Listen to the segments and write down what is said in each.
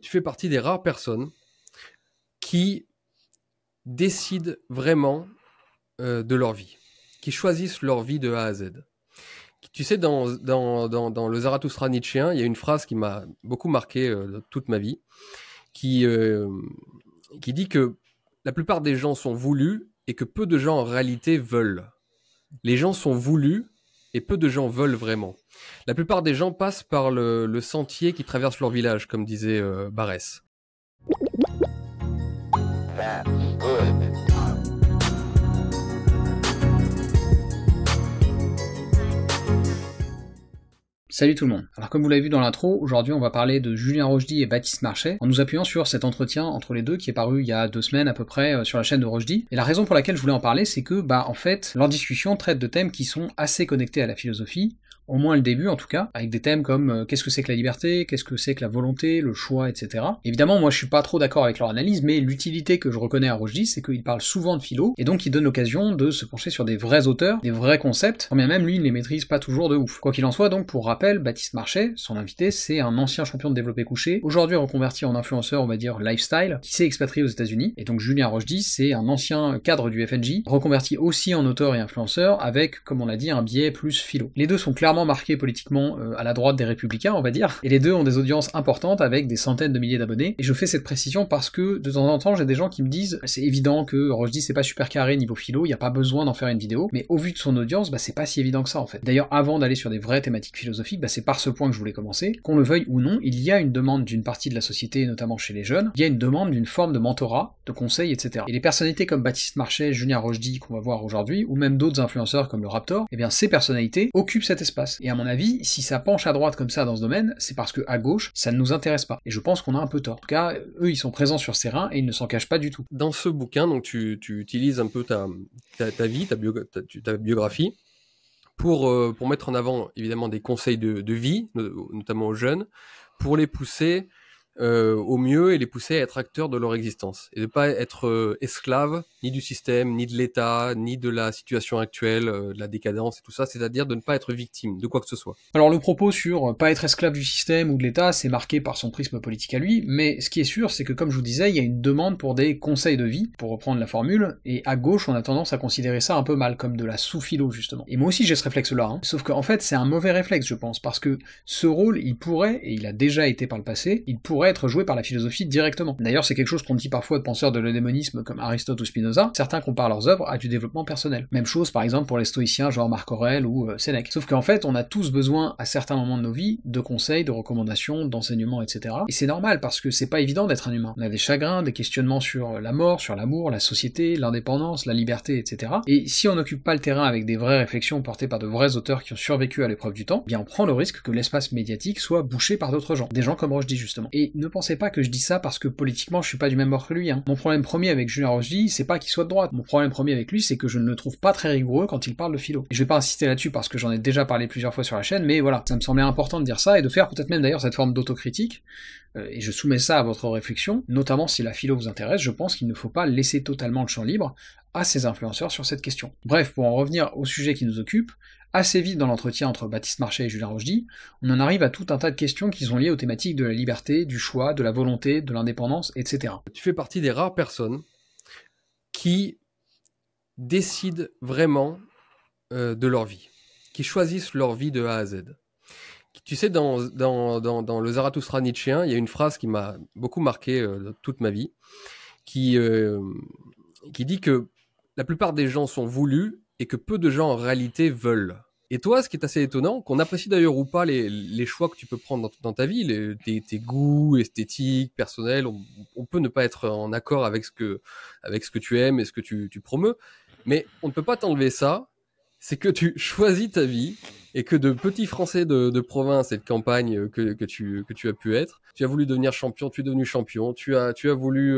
Tu fais partie des rares personnes qui décident vraiment de leur vie, qui choisissent leur vie de A à Z. Tu sais, dans le Zarathustra nietzschéen, il y a une phrase qui m'a beaucoup marqué toute ma vie, qui dit que la plupart des gens sont voulus et que peu de gens en réalité veulent. Les gens sont voulus et peu de gens veulent vraiment. La plupart des gens passent par le sentier qui traverse leur village, comme disait Barès. Salut tout le monde. Alors comme vous l'avez vu dans l'intro, aujourd'hui on va parler de Julien Rochdy et Baptiste Marchais, en nous appuyant sur cet entretien entre les deux qui est paru il y a 2 semaines à peu près sur la chaîne de Rochdy. Et la raison pour laquelle je voulais en parler, c'est que en fait, leur discussion traite de thèmes qui sont assez connectés à la philosophie, au moins le début en tout cas, avec des thèmes comme qu'est-ce que c'est que la liberté, qu'est-ce que c'est que la volonté, le choix, etc. Évidemment, moi je suis pas trop d'accord avec leur analyse, mais l'utilité que je reconnais à Rochdy, c'est qu'il parle souvent de philo, et donc il donne l'occasion de se pencher sur des vrais auteurs, des vrais concepts, quand bien même lui il ne les maîtrise pas toujours de ouf. Quoi qu'il en soit, donc pour rappel, Baptiste Marchais, son invité, c'est un ancien champion de développé couché, aujourd'hui reconverti en influenceur, on va dire lifestyle, qui s'est expatrié aux États-Unis, et donc Julien Rochdy, c'est un ancien cadre du FNJ, reconverti aussi en auteur et influenceur, avec, comme on l'a dit, un biais plus philo. Les deux sont clairement marqués politiquement à la droite des Républicains, on va dire, et les deux ont des audiences importantes avec des centaines de milliers d'abonnés, et je fais cette précision parce que de temps en temps j'ai des gens qui me disent c'est évident que Rochdy c'est pas super carré niveau philo, y a pas besoin d'en faire une vidéo, mais au vu de son audience, c'est pas si évident que ça en fait. D'ailleurs avant d'aller sur des vraies thématiques philosophiques, c'est par ce point que je voulais commencer, qu'on le veuille ou non, il y a une demande d'une partie de la société, notamment chez les jeunes, il y a une demande d'une forme de mentorat, de conseil, etc. Et les personnalités comme Baptiste Marchais, Julien Rochdy qu'on va voir aujourd'hui, ou même d'autres influenceurs comme le Raptor, eh bien ces personnalités occupent cet espace. Et à mon avis, si ça penche à droite comme ça dans ce domaine, c'est parce que à gauche, ça ne nous intéresse pas. Et je pense qu'on a un peu tort. En tout cas, eux, ils sont présents sur ces reins et ils ne s'en cachent pas du tout. Dans ce bouquin, donc tu utilises un peu ta vie, ta biographie, pour mettre en avant évidemment des conseils de vie, notamment aux jeunes, pour les pousser au mieux et les pousser à être acteurs de leur existence et de pas être esclaves ni du système, ni de l'État, ni de la situation actuelle, de la décadence et tout ça, c'est-à-dire de ne pas être victime de quoi que ce soit. Alors le propos sur pas être esclave du système ou de l'État, c'est marqué par son prisme politique à lui, mais ce qui est sûr, c'est que comme je vous disais, il y a une demande pour des conseils de vie, pour reprendre la formule, et à gauche, on a tendance à considérer ça un peu mal, comme de la sous-philo justement. Et moi aussi j'ai ce réflexe-là, sauf qu'en fait c'est un mauvais réflexe je pense, parce que ce rôle, il pourrait, et il a déjà été par le passé, il pourrait être joué par la philosophie directement. D'ailleurs c'est quelque chose qu'on dit parfois de penseurs de l'eudémonisme comme Aristote ou Spinoza, certains comparent leurs œuvres à du développement personnel. Même chose par exemple pour les stoïciens genre Marc Aurèle ou Sénèque. Sauf qu'en fait on a tous besoin à certains moments de nos vies de conseils, de recommandations, d'enseignements, etc. Et c'est normal parce que c'est pas évident d'être un humain. On a des chagrins, des questionnements sur la mort, sur l'amour, la société, l'indépendance, la liberté, etc. Et si on n'occupe pas le terrain avec des vraies réflexions portées par de vrais auteurs qui ont survécu à l'épreuve du temps, bien on prend le risque que l'espace médiatique soit bouché par d'autres gens. Des gens comme Rochdy justement. Et ne pensez pas que je dis ça parce que politiquement je suis pas du même bord que lui. Mon problème premier avec Julien Rochdy, c'est pas qu'il soit de droite. Mon problème premier avec lui, c'est que je ne le trouve pas très rigoureux quand il parle de philo. Et je vais pas insister là-dessus parce que j'en ai déjà parlé plusieurs fois sur la chaîne, mais voilà, ça me semblait important de dire ça et de faire peut-être même d'ailleurs cette forme d'autocritique, et je soumets ça à votre réflexion, notamment si la philo vous intéresse, je pense qu'il ne faut pas laisser totalement le champ libre à ces influenceurs sur cette question. Bref, pour en revenir au sujet qui nous occupe, assez vite dans l'entretien entre Baptiste Marchais et Julien Rochdy, on en arrive à tout un tas de questions qui sont liées aux thématiques de la liberté, du choix, de la volonté, de l'indépendance, etc. Tu fais partie des rares personnes qui décident vraiment de leur vie, qui choisissent leur vie de A à Z. Tu sais, dans le Zarathustra nietzschéen, il y a une phrase qui m'a beaucoup marqué toute ma vie, qui dit que la plupart des gens sont voulus et que peu de gens en réalité veulent. Et toi, ce qui est assez étonnant, qu'on apprécie d'ailleurs ou pas les choix que tu peux prendre dans ta vie, tes goûts esthétiques, personnels, on peut ne pas être en accord avec ce que tu aimes et ce que tu promeus, mais on ne peut pas t'enlever ça, c'est que tu choisis ta vie et que de petit Français de province et de campagne que tu as pu être, tu as voulu devenir champion, tu es devenu champion, tu as voulu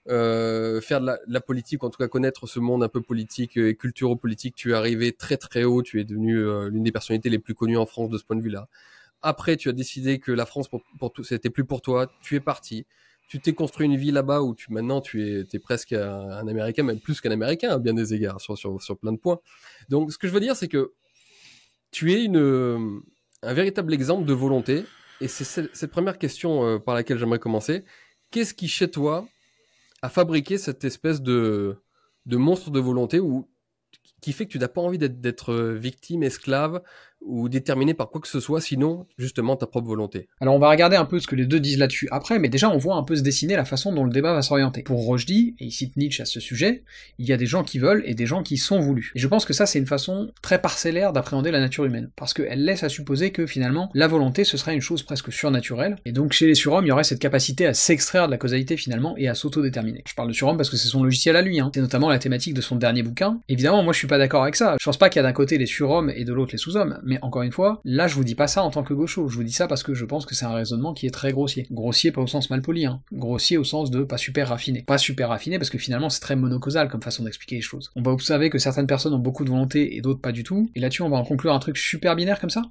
faire de la politique, en tout cas connaître ce monde un peu politique et culturo-politique, tu es arrivé très très haut, tu es devenu l'une des personnalités les plus connues en France de ce point de vue-là. Après, tu as décidé que la France, pour tout, c'était plus pour toi, tu es parti. Tu t'es construit une vie là-bas où maintenant tu es presque un Américain, même plus qu'un Américain à bien des égards, sur plein de points. Donc ce que je veux dire, c'est que tu es un véritable exemple de volonté Et c'est cette première question par laquelle j'aimerais commencer. Qu'est-ce qui, chez toi, a fabriqué cette espèce de monstre de volonté qui fait que tu n'as pas envie d'être victime, esclave ou déterminé par quoi que ce soit, sinon justement ta propre volonté? Alors on va regarder un peu ce que les deux disent là-dessus après, mais déjà on voit un peu se dessiner la façon dont le débat va s'orienter. Pour Rushdie, et il cite Nietzsche à ce sujet, il y a des gens qui veulent et des gens qui sont voulus. Et je pense que ça c'est une façon très parcellaire d'appréhender la nature humaine, parce qu'elle laisse à supposer que finalement la volonté ce serait une chose presque surnaturelle, et donc chez les surhommes il y aurait cette capacité à s'extraire de la causalité finalement et à s'autodéterminer. Je parle de surhomme parce que c'est son logiciel à lui, hein. C'est notamment la thématique de son dernier bouquin. Évidemment moi je suis pas d'accord avec ça, je pense pas qu'il y a d'un côté les surhommes et de l'autre les sous-hommes, mais encore une fois, là je vous dis pas ça en tant que gaucho, je vous dis ça parce que je pense que c'est un raisonnement qui est très grossier. Grossier pas au sens malpoli, hein. Grossier au sens de pas super raffiné. Pas super raffiné parce que finalement c'est très monocausal comme façon d'expliquer les choses. On va observer que certaines personnes ont beaucoup de volonté et d'autres pas du tout, et là-dessus on va en conclure un truc super binaire comme ça?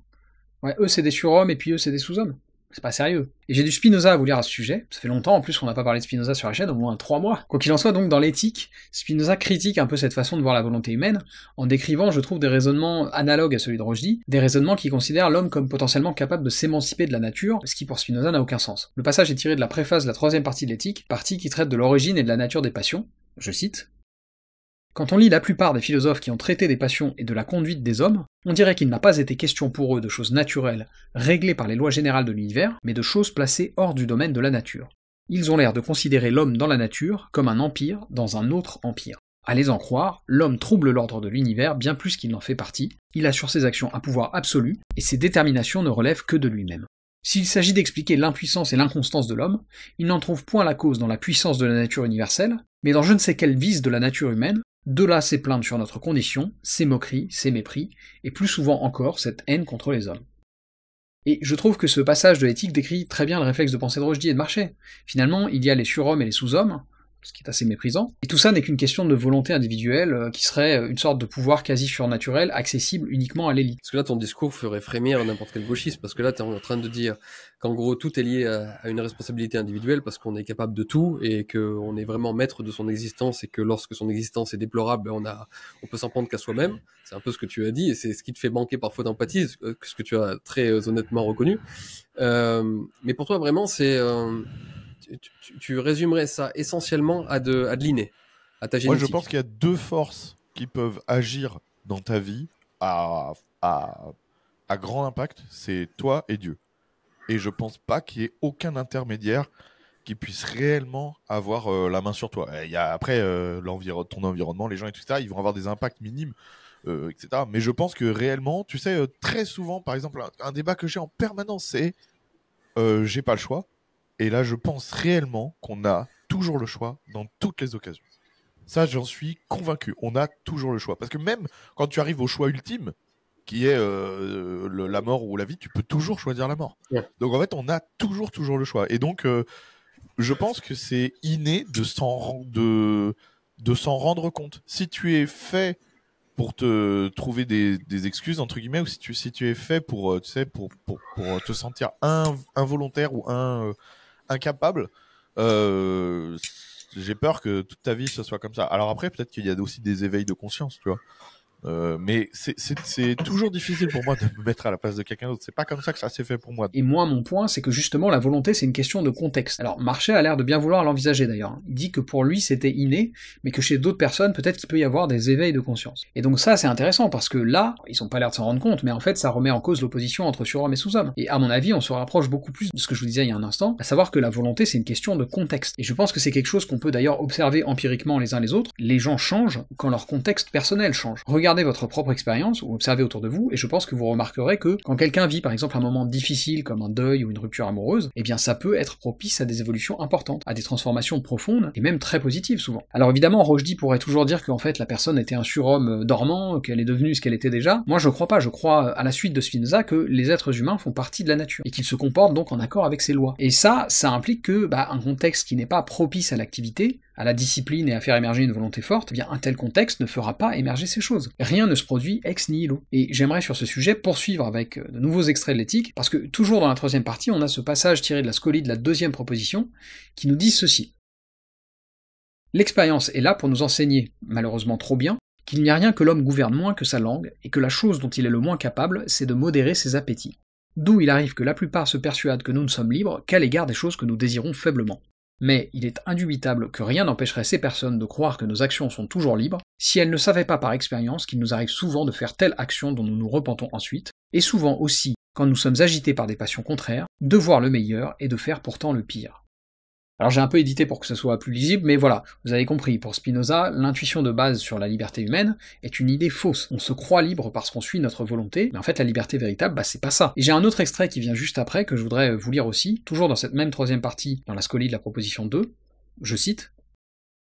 Ouais, eux c'est des surhommes et puis eux c'est des sous-hommes. C'est pas sérieux. Et j'ai du Spinoza à vous lire à ce sujet, ça fait longtemps en plus qu'on n'a pas parlé de Spinoza sur la chaîne, au moins 3 mois. Quoi qu'il en soit, donc dans l'éthique, Spinoza critique un peu cette façon de voir la volonté humaine, en décrivant, je trouve, des raisonnements analogues à celui de Rushdie, des raisonnements qui considèrent l'homme comme potentiellement capable de s'émanciper de la nature, ce qui pour Spinoza n'a aucun sens. Le passage est tiré de la préface de la 3e partie de l'éthique, partie qui traite de l'origine et de la nature des passions, je cite. Quand on lit la plupart des philosophes qui ont traité des passions et de la conduite des hommes, on dirait qu'il n'a pas été question pour eux de choses naturelles, réglées par les lois générales de l'univers, mais de choses placées hors du domaine de la nature. Ils ont l'air de considérer l'homme dans la nature comme un empire dans un autre empire. À les en croire, l'homme trouble l'ordre de l'univers bien plus qu'il n'en fait partie, il a sur ses actions un pouvoir absolu, et ses déterminations ne relèvent que de lui-même. S'il s'agit d'expliquer l'impuissance et l'inconstance de l'homme, il n'en trouve point la cause dans la puissance de la nature universelle, mais dans je ne sais quel vice de la nature humaine, de là ses plaintes sur notre condition, ses moqueries, ses mépris, et plus souvent encore cette haine contre les hommes. Et je trouve que ce passage de l'éthique décrit très bien le réflexe de pensée de Rushdie et de Marché. Finalement, il y a les surhommes et les sous-hommes, ce qui est assez méprisant, et tout ça n'est qu'une question de volonté individuelle, qui serait une sorte de pouvoir quasi surnaturel, accessible uniquement à l'élite. Parce que là, ton discours ferait frémir n'importe quel gauchiste, parce que là, tu es en train de dire qu'en gros, tout est lié à une responsabilité individuelle, parce qu'on est capable de tout, et qu'on est vraiment maître de son existence, et que lorsque son existence est déplorable, on peut s'en prendre qu'à soi-même. C'est un peu ce que tu as dit, et c'est ce qui te fait manquer parfois d'empathie, ce que tu as très honnêtement reconnu. Mais pour toi, vraiment, c'est... Tu résumerais ça essentiellement à de l'inné, à ta génétique. Moi, je pense qu'il y a 2 forces qui peuvent agir dans ta vie à grand impact, c'est toi et Dieu. Et je pense pas qu'il y ait aucun intermédiaire qui puisse réellement avoir la main sur toi. Il y a après ton environnement, les gens et tout ça, ils vont avoir des impacts minimes, etc. Mais je pense que réellement, tu sais, très souvent, par exemple, un débat que j'ai en permanence, c'est j'ai pas le choix. Et là, je pense réellement qu'on a toujours le choix dans toutes les occasions. Ça, j'en suis convaincu. On a toujours le choix. Parce que même quand tu arrives au choix ultime, qui est la mort ou la vie, tu peux toujours choisir la mort. Ouais. Donc en fait, on a toujours le choix. Et donc, je pense que c'est inné de s'en rendre compte. Si tu es fait pour te trouver des excuses, entre guillemets, ou si tu es fait pour, tu sais, pour te sentir involontaire ou incapable, j'ai peur que toute ta vie ce soit comme ça. Alors après, peut-être qu'il y a aussi des éveils de conscience, tu vois. Mais c'est toujours difficile pour moi de me mettre à la place de quelqu'un d'autre. C'est pas comme ça que ça s'est fait pour moi. Et moi, mon point, c'est que justement, la volonté, c'est une question de contexte. Alors, Marché a l'air de bien vouloir l'envisager d'ailleurs. Il dit que pour lui, c'était inné, mais que chez d'autres personnes, peut-être qu'il peut y avoir des éveils de conscience. Et donc ça, c'est intéressant, parce que là, ils ont pas l'air de s'en rendre compte, mais en fait, ça remet en cause l'opposition entre surhomme et sous-homme. Et à mon avis, on se rapproche beaucoup plus de ce que je vous disais il y a un instant, à savoir que la volonté, c'est une question de contexte. Et je pense que c'est quelque chose qu'on peut d'ailleurs observer empiriquement les uns les autres. Les gens changent quand leur contexte personnel change. Regardez votre propre expérience ou observez autour de vous, et je pense que vous remarquerez que quand quelqu'un vit par exemple un moment difficile comme un deuil ou une rupture amoureuse, eh bien ça peut être propice à des évolutions importantes, à des transformations profondes et même très positives souvent. Alors évidemment, Rushdie pourrait toujours dire qu'en fait la personne était un surhomme dormant, qu'elle est devenue ce qu'elle était déjà. Moi je crois pas, je crois à la suite de Spinoza que les êtres humains font partie de la nature et qu'ils se comportent donc en accord avec ses lois. Et ça implique que un contexte qui n'est pas propice à l'activité, à la discipline et à faire émerger une volonté forte, eh bien un tel contexte ne fera pas émerger ces choses. Rien ne se produit ex nihilo. Et j'aimerais sur ce sujet poursuivre avec de nouveaux extraits de l'éthique, parce que toujours dans la 3e partie, on a ce passage tiré de la Scolie de la 2e proposition, qui nous dit ceci. L'expérience est là pour nous enseigner, malheureusement trop bien, qu'il n'y a rien que l'homme gouverne moins que sa langue, et que la chose dont il est le moins capable, c'est de modérer ses appétits. D'où il arrive que la plupart se persuadent que nous ne sommes libres qu'à l'égard des choses que nous désirons faiblement. Mais il est indubitable que rien n'empêcherait ces personnes de croire que nos actions sont toujours libres, si elles ne savaient pas par expérience qu'il nous arrive souvent de faire telle action dont nous nous repentons ensuite, et souvent aussi, quand nous sommes agités par des passions contraires, de voir le meilleur et de faire pourtant le pire. Alors j'ai un peu édité pour que ce soit plus lisible, mais voilà, vous avez compris, pour Spinoza, l'intuition de base sur la liberté humaine est une idée fausse. On se croit libre parce qu'on suit notre volonté, mais en fait la liberté véritable, c'est pas ça. Et j'ai un autre extrait qui vient juste après, que je voudrais vous lire aussi, toujours dans cette même troisième partie, dans la scolie de la proposition 2, je cite.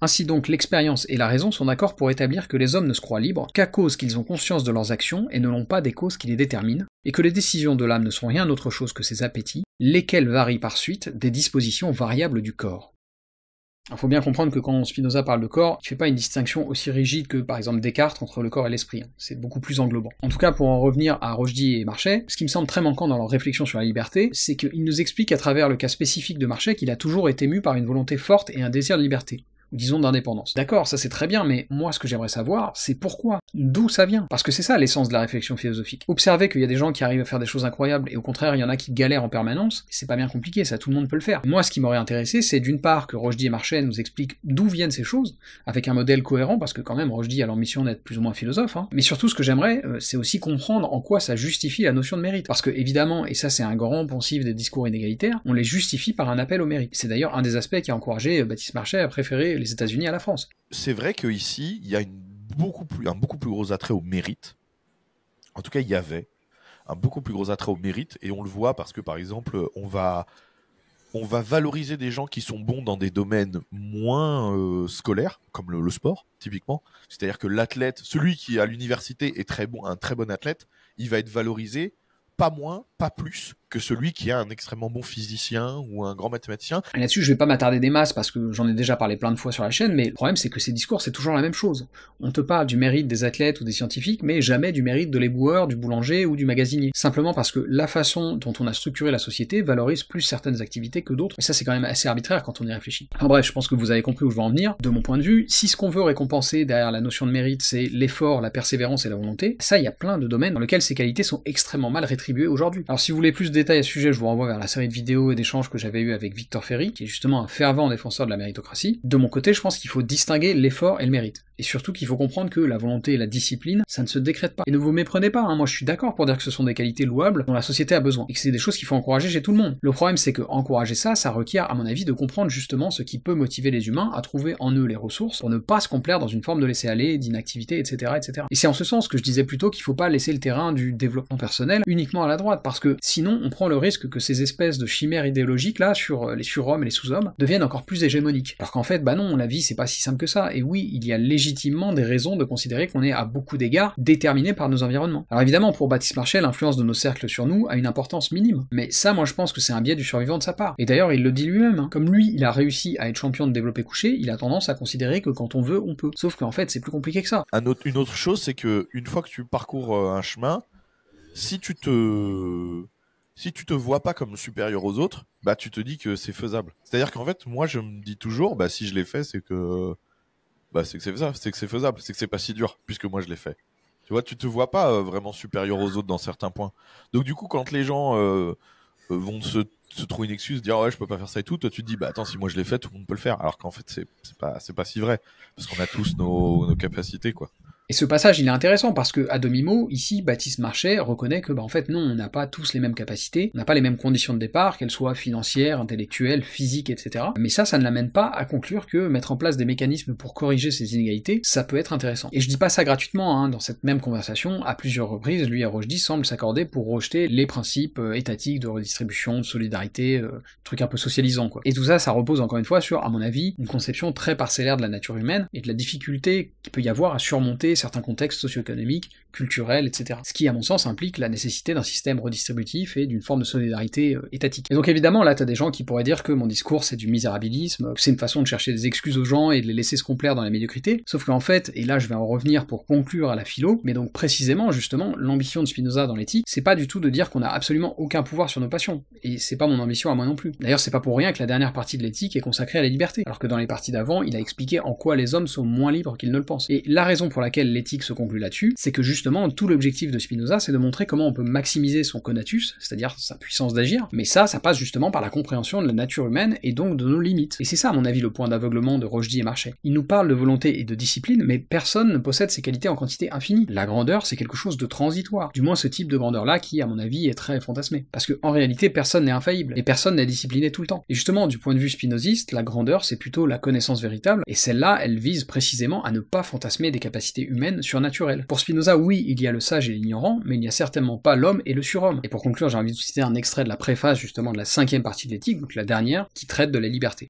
Ainsi donc, l'expérience et la raison sont d'accord pour établir que les hommes ne se croient libres qu'à cause qu'ils ont conscience de leurs actions et ne l'ont pas des causes qui les déterminent, et que les décisions de l'âme ne sont rien autre chose que ses appétits, lesquels varient par suite des dispositions variables du corps. Il faut bien comprendre que quand Spinoza parle de corps, il fait pas une distinction aussi rigide que par exemple Descartes entre le corps et l'esprit, c'est beaucoup plus englobant. En tout cas, pour en revenir à Rochdy et Marchais, ce qui me semble très manquant dans leur réflexion sur la liberté, c'est qu'ils nous expliquent à travers le cas spécifique de Marchais qu'il a toujours été mu par une volonté forte et un désir de liberté. Disons d'indépendance. D'accord, ça c'est très bien, mais moi ce que j'aimerais savoir, c'est pourquoi, d'où ça vient. Parce que c'est ça l'essence de la réflexion philosophique. Observer qu'il y a des gens qui arrivent à faire des choses incroyables, et au contraire il y en a qui galèrent en permanence, c'est pas bien compliqué, ça tout le monde peut le faire. Moi ce qui m'aurait intéressé, c'est d'une part que Rochdy et Marchais nous expliquent d'où viennent ces choses, avec un modèle cohérent, parce que quand même Rochdy a l'ambition d'être plus ou moins philosophe, mais surtout ce que j'aimerais, c'est aussi comprendre en quoi ça justifie la notion de mérite. Parce que évidemment, et ça c'est un grand poncif des discours inégalitaires, on les justifie par un appel au mérite. C'est d'ailleurs un des aspects qui a encouragé Baptiste Marchais à préférer les États-Unis à la France. C'est vrai qu'ici, il y a un beaucoup plus gros attrait au mérite. En tout cas, il y avait un beaucoup plus gros attrait au mérite, et on le voit parce que, par exemple, on va valoriser des gens qui sont bons dans des domaines moins scolaires, comme le sport, typiquement. C'est-à-dire que l'athlète, celui qui à l'université est très bon, un très bon athlète, il va être valorisé pas moins, pas plus que celui qui est un extrêmement bon physicien ou un grand mathématicien. Et là-dessus, je vais pas m'attarder des masses parce que j'en ai déjà parlé plein de fois sur la chaîne, mais le problème c'est que ces discours c'est toujours la même chose. On te parle du mérite des athlètes ou des scientifiques, mais jamais du mérite de l'éboueur, du boulanger ou du magasinier. Simplement parce que la façon dont on a structuré la société valorise plus certaines activités que d'autres, et ça c'est quand même assez arbitraire quand on y réfléchit. Enfin bref, je pense que vous avez compris où je veux en venir. De mon point de vue, si ce qu'on veut récompenser derrière la notion de mérite c'est l'effort, la persévérance et la volonté, ça il y a plein de domaines dans lesquels ces qualités sont extrêmement mal rétribuées aujourd'hui. Alors si vous voulez plus de détails à ce sujet, je vous renvoie vers la série de vidéos et d'échanges que j'avais eu avec Victor Ferry, qui est justement un fervent défenseur de la méritocratie. De mon côté, je pense qu'il faut distinguer l'effort et le mérite. Et surtout qu'il faut comprendre que la volonté et la discipline, ça ne se décrète pas. Et ne vous méprenez pas, moi je suis d'accord pour dire que ce sont des qualités louables dont la société a besoin, et que c'est des choses qu'il faut encourager chez tout le monde. Le problème c'est que encourager ça, ça requiert à mon avis de comprendre justement ce qui peut motiver les humains à trouver en eux les ressources pour ne pas se complaire dans une forme de laisser-aller, d'inactivité, etc., etc. Et c'est en ce sens que je disais plutôt qu'il faut pas laisser le terrain du développement personnel uniquement à la droite, parce que sinon on prend le risque que ces espèces de chimères idéologiques là sur les surhommes et les sous-hommes deviennent encore plus hégémoniques. Alors qu'en fait, bah non, la vie c'est pas si simple que ça, et oui, il y a légitimement des raisons de considérer qu'on est à beaucoup d'égards déterminé par nos environnements. Alors évidemment, pour Baptiste Marchais, l'influence de nos cercles sur nous a une importance minime, mais ça, moi je pense que c'est un biais du survivant de sa part. Et d'ailleurs, il le dit lui-même, Comme lui, il a réussi à être champion de développé couché, il a tendance à considérer que quand on veut, on peut. Sauf qu'en fait, c'est plus compliqué que ça. Une autre chose, c'est que une fois que tu parcours un chemin, si tu te vois pas comme supérieur aux autres, bah tu te dis que c'est faisable. C'est-à-dire qu'en fait, moi je me dis toujours, bah si je l'ai fait, c'est que c'est faisable, c'est que c'est pas si dur, puisque moi je l'ai fait. Tu vois, tu te vois pas vraiment supérieur aux autres dans certains points. Donc du coup, quand les gens vont se trouver une excuse, dire ouais je peux pas faire ça et tout, toi tu te dis bah attends, si moi je l'ai fait, tout le monde peut le faire. Alors qu'en fait c'est pas si vrai, parce qu'on a tous nos capacités quoi. Et ce passage, il est intéressant parce que, à demi-mot, ici, Baptiste Marchais reconnaît que, en fait, non, on n'a pas tous les mêmes capacités, on n'a pas les mêmes conditions de départ, qu'elles soient financières, intellectuelles, physiques, etc. Mais ça ne l'amène pas à conclure que mettre en place des mécanismes pour corriger ces inégalités, ça peut être intéressant. Et je dis pas ça gratuitement, dans cette même conversation, à plusieurs reprises, lui et Rochdy semblent s'accorder pour rejeter les principes étatiques de redistribution, de solidarité, trucs un peu socialisants, quoi. Et tout ça, ça repose encore une fois sur, à mon avis, une conception très parcellaire de la nature humaine, et de la difficulté qu'il peut y avoir à surmonter certains contextes socio-économiques, culturels, etc. Ce qui, à mon sens, implique la nécessité d'un système redistributif et d'une forme de solidarité étatique. Et donc évidemment, là, t'as des gens qui pourraient dire que mon discours c'est du misérabilisme, que c'est une façon de chercher des excuses aux gens et de les laisser se complaire dans la médiocrité, sauf qu'en fait, et là je vais en revenir pour conclure à la philo, mais donc précisément, justement, l'ambition de Spinoza dans l'éthique, c'est pas du tout de dire qu'on a absolument aucun pouvoir sur nos passions, et c'est pas mon ambition à moi non plus. D'ailleurs, c'est pas pour rien que la dernière partie de l'éthique est consacrée à la liberté, alors que dans les parties d'avant, il a expliqué en quoi les hommes sont moins libres qu'ils ne le pensent. Et la raison pour laquelle laquelle l'éthique se conclut là-dessus, c'est que justement tout l'objectif de Spinoza c'est de montrer comment on peut maximiser son conatus, c'est-à-dire sa puissance d'agir, mais ça passe justement par la compréhension de la nature humaine et donc de nos limites. Et c'est ça à mon avis le point d'aveuglement de Rushdie et Marchais. Il nous parle de volonté et de discipline, mais personne ne possède ces qualités en quantité infinie. La grandeur c'est quelque chose de transitoire, du moins ce type de grandeur-là qui à mon avis est très fantasmé. Parce que en réalité personne n'est infaillible, et personne n'est discipliné tout le temps. Et justement du point de vue spinoziste, la grandeur c'est plutôt la connaissance véritable, et celle-là elle vise précisément à ne pas fantasmer des capacités humaines surnaturelles. Pour Spinoza, oui, il y a le sage et l'ignorant, mais il n'y a certainement pas l'homme et le surhomme. Et pour conclure, j'ai envie de citer un extrait de la préface justement de la 5e partie de l'éthique, donc la dernière, qui traite de la liberté.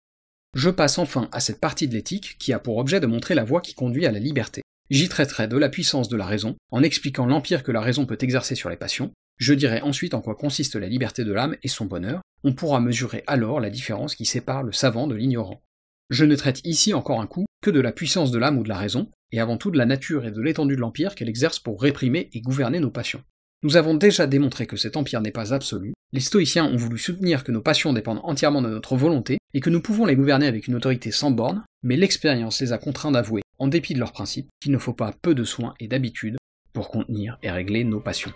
Je passe enfin à cette partie de l'éthique qui a pour objet de montrer la voie qui conduit à la liberté. J'y traiterai de la puissance de la raison, en expliquant l'empire que la raison peut exercer sur les passions. Je dirai ensuite en quoi consiste la liberté de l'âme et son bonheur. On pourra mesurer alors la différence qui sépare le savant de l'ignorant. Je ne traite ici encore un coup que de la puissance de l'âme ou de la raison, et avant tout de la nature et de l'étendue de l'empire qu'elle exerce pour réprimer et gouverner nos passions. Nous avons déjà démontré que cet empire n'est pas absolu, les stoïciens ont voulu soutenir que nos passions dépendent entièrement de notre volonté, et que nous pouvons les gouverner avec une autorité sans borne, mais l'expérience les a contraints d'avouer, en dépit de leurs principes, qu'il ne faut pas peu de soins et d'habitude pour contenir et régler nos passions.